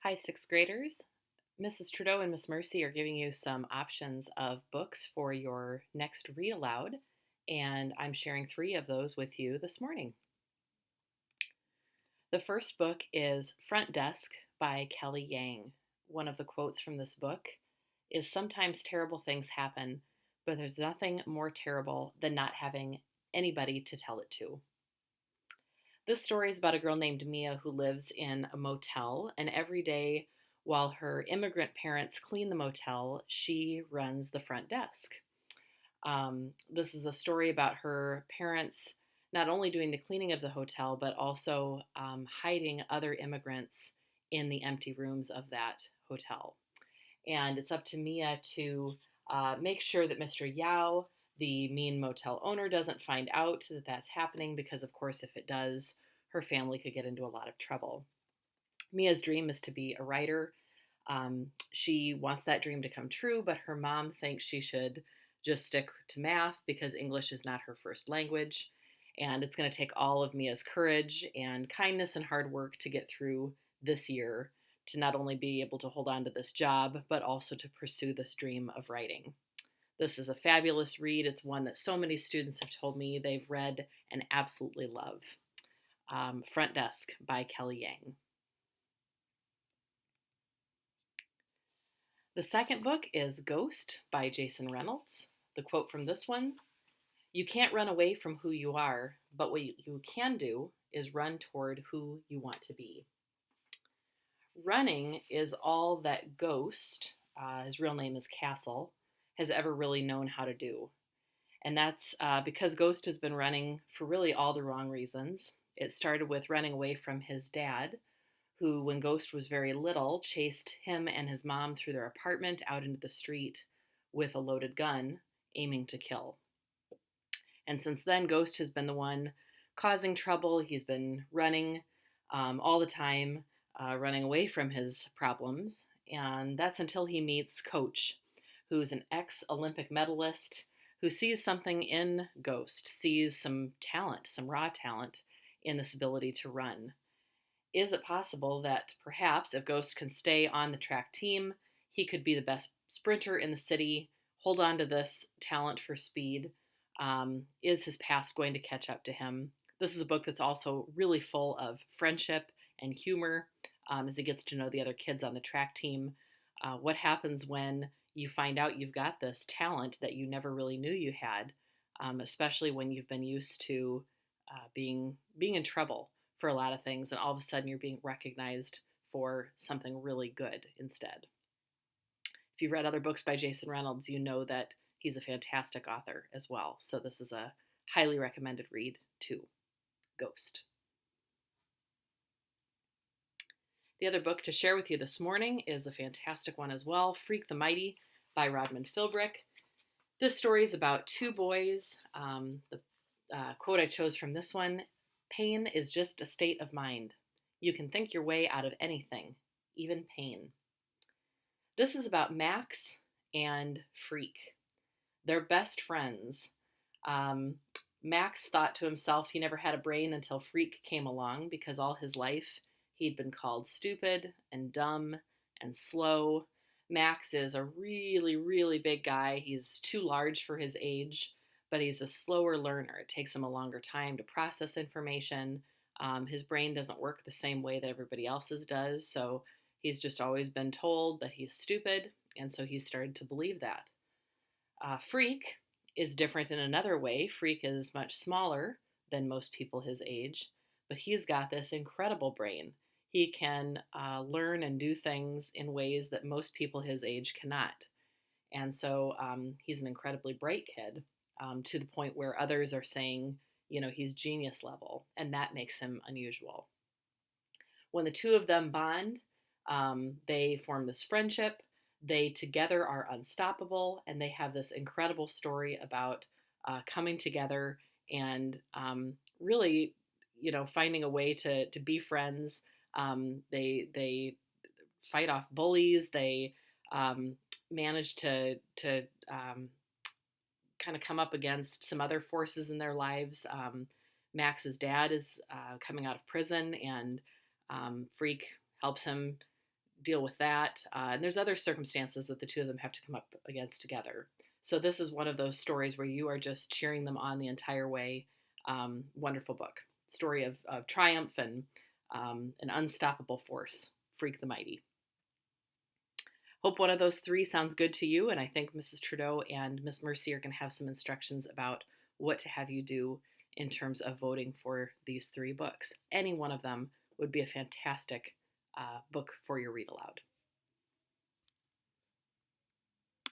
Hi, sixth graders. Mrs. Trudeau and Miss Mercy are giving you some options of books for your next read aloud, and I'm sharing three of those with you this morning. The first book is Front Desk by Kelly Yang. One of the quotes from this book is sometimes terrible things happen, but there's nothing more terrible than not having anybody to tell it to. This story is about a girl named Mia who lives in a motel, and every day while her immigrant parents clean the motel, she runs the front desk. This is a story about her parents not only doing the cleaning of the hotel, but also hiding other immigrants in the empty rooms of that hotel. And it's up to Mia to make sure that Mr. Yao, the mean motel owner, doesn't find out that that's happening because, of course, if it does, her family could get into a lot of trouble. Mia's dream is to be a writer. She wants that dream to come true, but her mom thinks she should just stick to math because English is not her first language. And it's going to take all of Mia's courage and kindness and hard work to get through this year to not only be able to hold on to this job, but also to pursue this dream of writing. This is a fabulous read. It's one that so many students have told me they've read and absolutely love. Front Desk by Kelly Yang. The second book is Ghost by Jason Reynolds. The quote from this one: "You can't run away from who you are, but what you can do is run toward who you want to be." Running is all that Ghost, his real name is Castle, has ever really known how to do. And that's because Ghost has been running for really all the wrong reasons. It started with running away from his dad, who, when Ghost was very little, chased him and his mom through their apartment out into the street with a loaded gun, aiming to kill. And since then, Ghost has been the one causing trouble. He's been running all the time, running away from his problems. And that's until he meets Coach, who's an ex-Olympic medalist who sees something in Ghost, sees some talent, some raw talent in this ability to run. Is it possible that perhaps if Ghost can stay on the track team, he could be the best sprinter in the city, hold on to this talent for speed? Is his past going to catch up to him? This is a book that's also really full of friendship and humor as he gets to know the other kids on the track team. What happens when you find out you've got this talent that you never really knew you had, especially when you've been used to being in trouble for a lot of things, and all of a sudden you're being recognized for something really good instead. If you've read other books by Jason Reynolds, you know that he's a fantastic author as well. So this is a highly recommended read too. Ghost. The other book to share with you this morning is a fantastic one as well, Freak the Mighty by Rodman Philbrick. This story is about two boys. The quote I chose from this one: "Pain is just a state of mind. You can think your way out of anything, even pain." This is about Max and Freak. They're best friends. Um, Max thought to himself he never had a brain until Freak came along because all his life he'd been called stupid and dumb and slow. Max is a really, really big guy. He's too large for his age, but he's a slower learner. It takes him a longer time to process information. His brain doesn't work the same way that everybody else's does, so he's just always been told that he's stupid, and so he's started to believe that. Freak is different in another way. Freak is much smaller than most people his age, but he's got this incredible brain. He can learn and do things in ways that most people his age cannot. And so he's an incredibly bright kid to the point where others are saying, he's genius level, and that makes him unusual. When the two of them bond, they form this friendship. They together are unstoppable, and they have this incredible story about coming together and really, finding a way to be friends. They fight off bullies. They manage to kind of come up against some other forces in their lives. Max's dad is coming out of prison, and Freak helps him deal with that. And there's other circumstances that the two of them have to come up against together. So this is one of those stories where you are just cheering them on the entire way. Wonderful book. Story of triumph and an unstoppable force. Freak the Mighty. Hope one of those three sounds good to you. And I think Mrs. Trudeau and Miss Mercy are going to have some instructions about what to have you do in terms of voting for these three books. Any one of them would be a fantastic book for your read aloud.